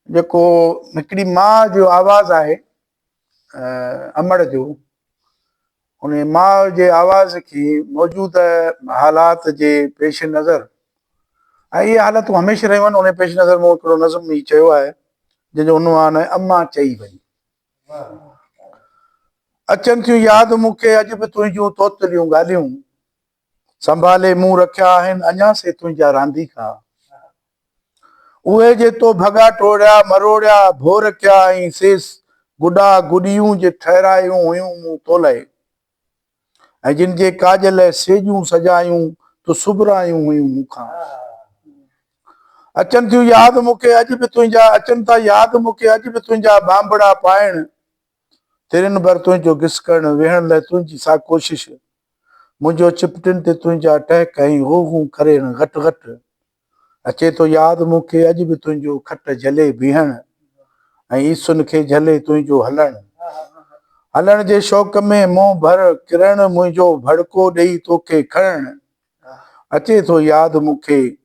जेको हिकिड़ी माउ जो आवाज़ आहे अमड़ जो, उन माउ जे आवाज़ खे मौजूद हालात जे पेश नज़र ऐं इहे हालतूं हमेशह रहियूं आहिनि। उन पेश नज़र मूं हिकिड़ो नज़म ई चयो आहे जंहिंजो उनवान आहे अम्मा चई वई। अचनि थियूं यादि मूंखे अॼु बि तुंहिंजूं तोतलियूं ॻाल्हियूं, संभाले मूं रखिया आहिनि अञा से तुंहिंजा रांदीका। उहे जे तो भॻा टोड़िया मरोड़िया भोर कया ऐं सेस गुॾा गुॾियूं जे ठहिरायूं हुयूं मूं तोले, ऐं जिन जे काज लाइ सेजूं सजायूं तूं सुबरायूं हुयूं मूंखां। अचनि थियूं यादि मूंखे अॼु बि तुंहिंजा, अचनि था यादि मूंखे अॼु बि तुंहिंजा बांबड़ा पाइण, तिरनि भर तुंहिंजो घिसकण वेहण लाइ तुंहिंजी सा कोशिश, मुंहिंजो चिपटिन ते तुंहिंजा टहक ऐं हो हूं करे घटि घटि। अचे थो यादि मूंखे अॼु बि तुंहिंजो खट झले बीहण, ऐं ईसुन खे झले तुंहिंजो हलण, हलण जे शौक़ में मोह भर किरण मुंहिंजो भड़को ॾेई तोखे खणण। अचे थो यादि मूंखे,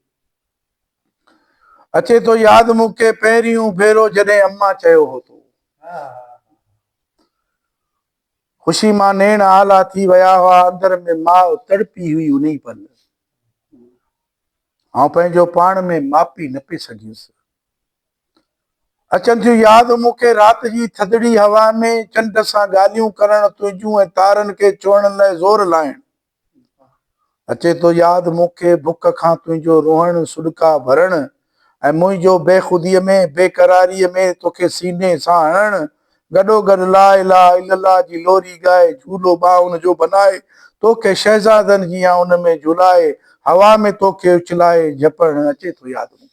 अचे थो यादि मूंखे पहिरियों भेरो जॾहिं अम्मा चयो हो तो, ख़ुशी मां नेण आला थी विया हुआ, अंदर में माउ तड़पी हुई उन पल, ऐं पंहिंजो पाण में मापी न पई सघियुसि। अचनि थियूं यादि मूंखे राति जी थधिड़ी हवा में चंड सां ॻाल्हियूं करण तुंहिंजूं ऐं तारनि खे चोइण लाइ ज़ोर लाइण। अचे थो यादि मूंखे बुख खां तुंहिंजो रोअण सुॾका भरण, ऐं मुंहिंजो बेख़ुदीअ में बेक़रारीअ में तोखे सीने सां हणण। गॾो गॾु ला इलाहा इल्लल्लाह जी लोरी ॻाए झूलो बा उन जो बनाए, तोखे शहज़ादनि जी उन में झुलाए, हवा में तोखे उछलाए झपण। अचे थो यादि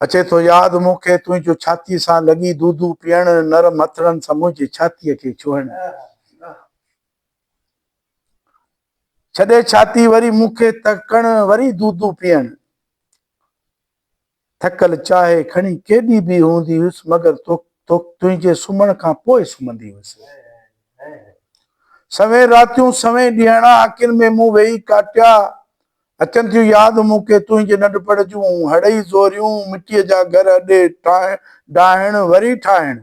अचे थो यादि मूंखे तुंहिंजो छातीअ सां लॻी दूधू पीअण, नरम हथड़नि सां मुंहिंजी छातीअ खे छुहण। छॾे छाती वरी मूंखे तकण वरी दूधू पीअण, थकल चाहे खणी केॾी बि हूंदी हुअसि मगर तुंहिंजे सुम्हण खां पोइ सुम्हंदी हुअसि। सवें रातियूं सवें ॾींहणा अखियुनि में मूं वेही काटिया। अचनि थियूं यादि मूंखे तुंहिंजे नंढपण जूं हड़ई ज़ोरियूं, मिटीअ जा घर अॾे डाहिण वरी ठाहिण,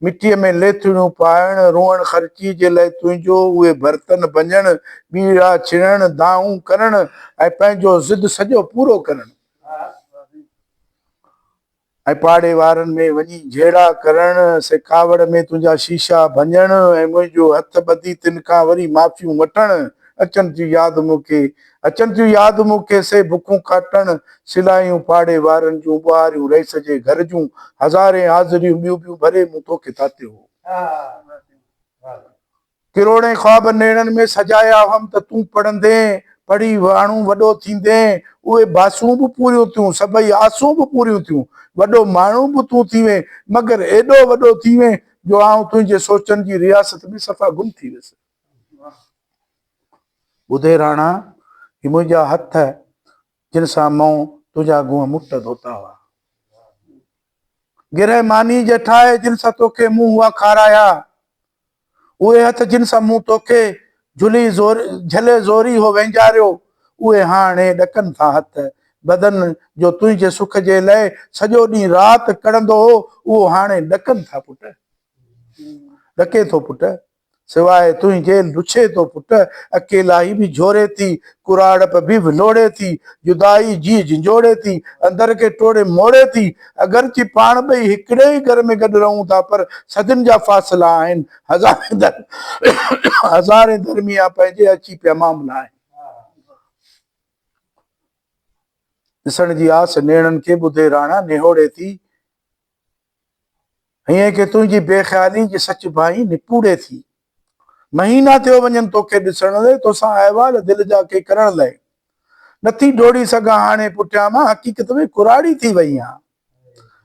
मिटीअ में लेथड़ियूं पाइण, रोअण ख़र्ची जे लाइ तुंहिंजो उहे बर्तन भञण, ॿीड़ा छिणण दाऊं करण ऐं पंहिंजो ज़िद सॼो पूरो करण, ऐं पाड़े वारनि में वञी झेड़ा करण, सेखावड़ में तुंहिंजा शीशा भञण ऐं मुंहिंजो हथ ॿधी तिन खां वरी माफ़ियूं वठण। अचनि थियूं यादि मूंखे, अचनि थियूं यादि मूंखे से बुखूं काटण, सिलायूं पाड़े वारनि जूं ॿुहारियूं रईस जे घर जूं, हज़ारे हाज़िरियूं ॿियूं ॿियूं भरे मूं तोखे तातियो हो। किरोड़े ख्वाब नेणनि में सजाया हुअमि त तूं पढ़ंदे, पढ़ी वाणू वॾो थींदे, उहे बासूं बि पूरियूं थियूं सभई आसूं बि पूरियूं थियूं, वॾो माण्हू बि तूं थी वएं, मगर एॾो वॾो थी वएं जो आउं तुंहिंजे सोचनि जी रियासत में सफ़ा गुम थी वियुसि। ॿुधे राणा, ही मुंहिंजा हथ जिन सां मूं तुंहिंजा गुह मुट धोता हुआ, गिरह मानी जे ठाहे जिन सां तोखे मूं हुआ खाराया, उहे हथ जिन सां मूं तोखे झले ज़ोरी हो वेंजारियो, उहे हाणे ॾकनि था हथ। बदन जो तुंहिंजे सुख जे लाइ सॼो ॾींहुं राति कढ़ंदो हो, उहो हाणे ॾकनि था पुट, ॾके थो पुट, सिवाइ तुंहिंजे लुछे थो पुट, अकेलाई बि झोरे थी, कुराड़प बि विलोड़े थी, जुदाई जी झिंझोड़े थी, अंदर के टोड़े मोड़े थी। अगरची पाण ॿई हिकिड़े ई घर में गॾु रहूं था पर सदियुनि जा फ़ासिला आहिनि, हज़ारे दरमिया पंहिंजे अची पिया मामला आहिनि। ॾिसण जी आस नेणनि खे ॿुधे राणा निहोड़े थी, हीअं कि तुंहिंजी बेख़्याली जी सच भाई निपूड़े थी। महीना थियो वञनि तोखे ॾिसण लाइ, तोसां अहवाल दिलि जा के करण लाइ, नथी डोड़ी सघां हाणे पुठियां मां, हक़ीक़त में कुराड़ी थी वई आहियां।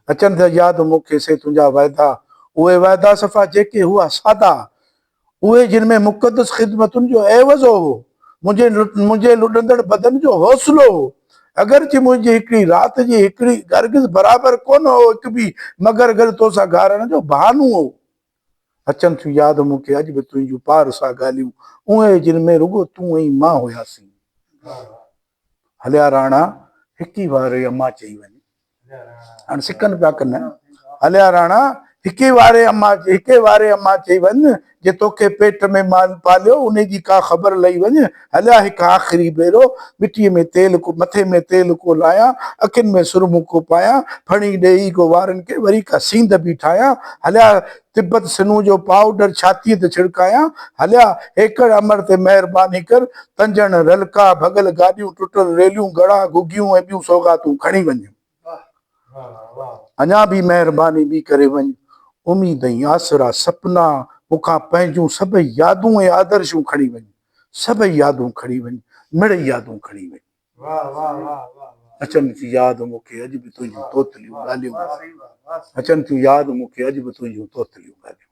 अचनि था यादि मूंखे से तुंहिंजा वाइदा, उहे वाइदा सफ़ा जेके हुआ सादा, उहे जिन में मुक़दस ख़िदमतुनि जो एवज़ो हो, मुंहिंजे लुॾंदड़ बदन जो हौसलो हो। अगरची मुंहिंजी हिकिड़ी राति जी हिकिड़ी हरगिज़ बराबरि कोन हो हिकु बि, मगर गॾु तोसां घारण जो बहानो हो। अचनि थियूं यादि मूंखे अॼु बि तुंहिंजूं पार सां ॻाल्हियूं, उहे जिन में रुॻो तूं ऐं मां हुयासीं। हलिया राणा हिकी वारे अम्मा चई वञ हाणे सिकनि पिया कनि हलिया राणा हिके वारे अम्मा चई वञ जे तोखे पेट में माल पालियो उन जी का ख़बर लही वञ हलिया हिकु आख़िरी भेरो मिटीअ में तेल को मथे में तेल को लाया अखियुनि में सुरमु को पाया फणी ॾेई को वारनि खे वरी का सींद बि ठाहिया हलिया तिब्बत सिनू जो पाउडर छातीअ ते छिड़काया हलिया हेकड़ अमर ते महिरबानी कर तंजण रलका भगल गाॾियूं टुटल रेलियूं घड़ा घुगियूं ऐं ॿियूं सौगातूं खणी वञ अञा बि महिरबानी बि करे वञ उम्मीद ऐं आसरा सपना मूंखां पंहिंजूं सभई यादूं ऐं आदर्शूं खणी वञ सभई यादूं खणी वञ मिड़ई यादूं खणी वञ अचनि थी यादि मूंखे अॼु बि तुंहिंजूं तोतलियूं ॻाल्हियूं अचनि थियूं यादि मूंखे अॼु बि तुंहिंजूं तोतलियूं ॻाल्हियूं